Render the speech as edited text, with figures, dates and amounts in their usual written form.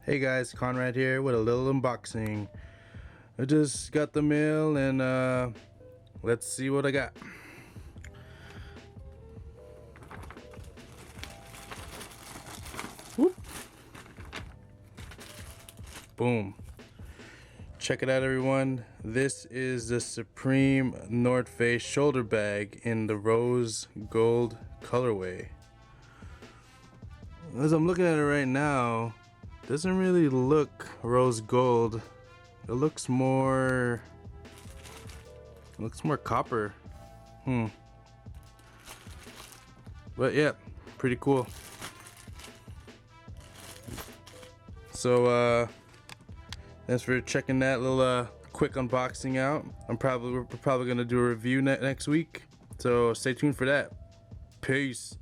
Hey guys, Conrad here with a little unboxing. I just got the mail and let's see what I got. Whoop. Boom. Check it out, everyone. This is the Supreme North Face shoulder bag in the rose gold colorway. As I'm looking at it right now, doesn't really look rose gold. It looks more copper. But yeah, pretty cool. So thanks for checking that little quick unboxing out. We're probably gonna do a review next week, so stay tuned for that. Peace.